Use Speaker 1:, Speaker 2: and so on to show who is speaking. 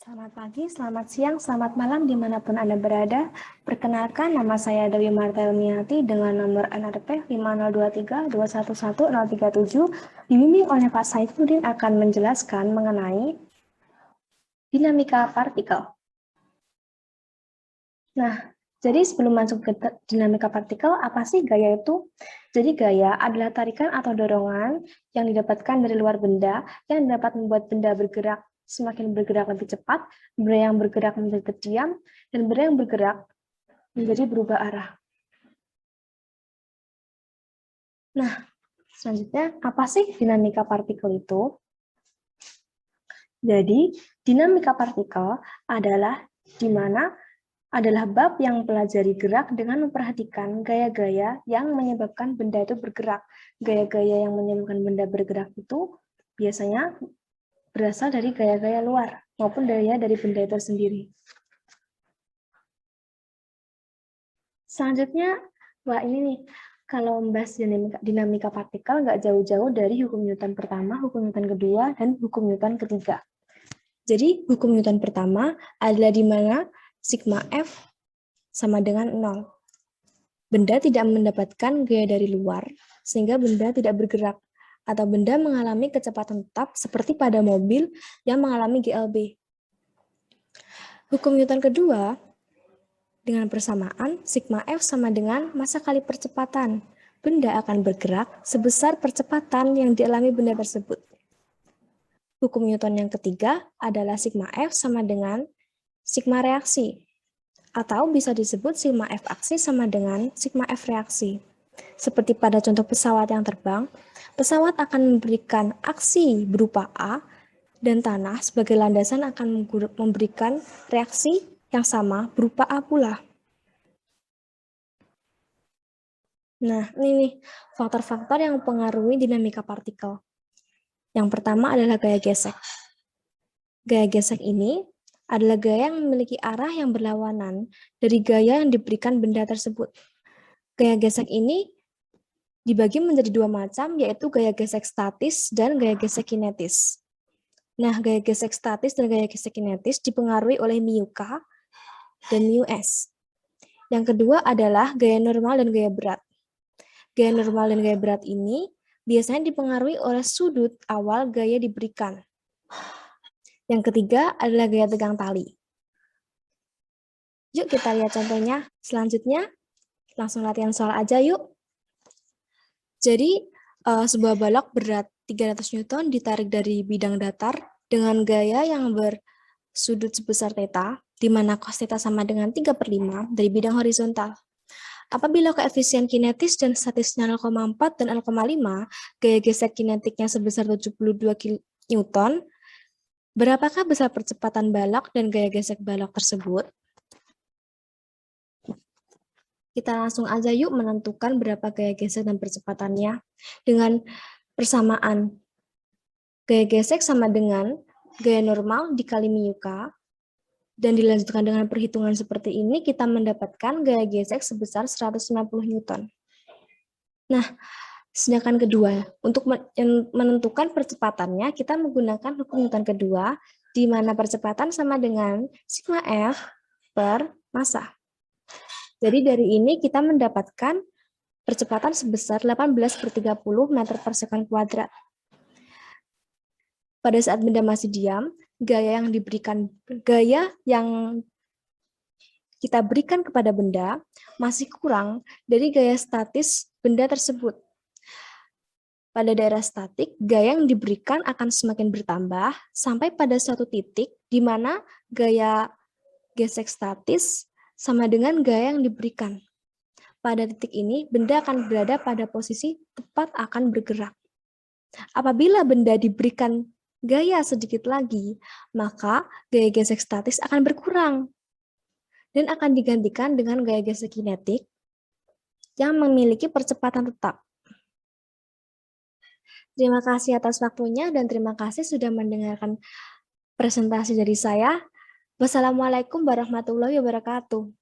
Speaker 1: Selamat pagi, selamat siang, selamat malam dimanapun Anda berada. Perkenalkan, nama saya Dewi Marta Elmiati dengan nomor NRP 5023211037. Dibimbing oleh Pak Saifuddin akan menjelaskan mengenai dinamika partikel. Nah, jadi sebelum masuk ke dinamika partikel, apa sih gaya itu? Jadi gaya adalah tarikan atau dorongan yang didapatkan dari luar benda yang dapat membuat benda bergerak semakin bergerak lebih cepat, benda yang bergerak menjadi terdiam, dan benda yang bergerak menjadi berubah arah. Nah, selanjutnya apa sih dinamika partikel itu? Jadi, dinamika partikel adalah di mana adalah bab yang mempelajari gerak dengan memperhatikan gaya-gaya yang menyebabkan benda itu bergerak. Gaya-gaya yang menyebabkan benda bergerak itu biasanya berasal dari gaya-gaya luar maupun gaya dari benda itu sendiri. Selanjutnya, wah ini nih, kalau membahas dinamika partikel nggak jauh-jauh dari hukum Newton pertama, hukum Newton kedua, dan hukum Newton ketiga. Jadi, hukum Newton pertama adalah di mana sigma F sama dengan 0. Benda tidak mendapatkan gaya dari luar, sehingga benda tidak bergerak, atau benda mengalami kecepatan tetap seperti pada mobil yang mengalami GLB. Hukum Newton kedua, dengan persamaan, sigma F sama dengan massa kali percepatan. Benda akan bergerak sebesar percepatan yang dialami benda tersebut. Hukum Newton yang ketiga adalah sigma F sama dengan sigma reaksi, atau bisa disebut sigma F aksi sama dengan sigma F reaksi. Seperti pada contoh pesawat yang terbang, pesawat akan memberikan aksi berupa A, dan tanah sebagai landasan akan memberikan reaksi yang sama berupa A pula. Nah, ini nih faktor-faktor yang mempengaruhi dinamika partikel. Yang pertama adalah gaya gesek. Gaya gesek ini adalah gaya yang memiliki arah yang berlawanan dari gaya yang diberikan benda tersebut. Gaya gesek ini dibagi menjadi dua macam, yaitu gaya gesek statis dan gaya gesek kinetis. Nah, gaya gesek statis dan gaya gesek kinetis dipengaruhi oleh mu K dan mu S. Yang kedua adalah gaya normal dan gaya berat. Gaya normal dan gaya berat ini biasanya dipengaruhi oleh sudut awal gaya diberikan. Yang ketiga adalah gaya tegang tali. Yuk kita lihat contohnya. Selanjutnya, langsung latihan soal aja yuk. Jadi, sebuah balok berat 300 Newton ditarik dari bidang datar dengan gaya yang bersudut sebesar θ, di mana cos θ sama dengan 3/5 dari bidang horizontal. Apabila koefisien kinetis dan statisnya 0,4 dan 0,5, gaya gesek kinetiknya sebesar 72 Newton, berapakah besar percepatan balok dan gaya gesek balok tersebut? Kita langsung aja yuk menentukan berapa gaya gesek dan percepatannya. Dengan persamaan gaya gesek sama dengan gaya normal dikali mu K, dan dilanjutkan dengan perhitungan seperti ini, kita mendapatkan gaya gesek sebesar 190 Newton. Nah, sedangkan kedua, untuk menentukan percepatannya, kita menggunakan hukum Newton kedua, di mana percepatan sama dengan sigma F per massa. Jadi dari ini kita mendapatkan percepatan sebesar 18/30 meter per sekon kuadrat. Pada saat benda masih diam, gaya yang kita berikan kepada benda masih kurang dari gaya statis benda tersebut. Pada daerah statik, gaya yang diberikan akan semakin bertambah sampai pada suatu titik di mana gaya gesek statis sama dengan gaya yang diberikan. Pada titik ini, benda akan berada pada posisi tepat akan bergerak. Apabila benda diberikan gaya sedikit lagi, maka gaya gesek statis akan berkurang dan akan digantikan dengan gaya gesek kinetik yang memiliki percepatan tetap. Terima kasih atas waktunya dan terima kasih sudah mendengarkan presentasi dari saya. Wassalamualaikum warahmatullahi wabarakatuh.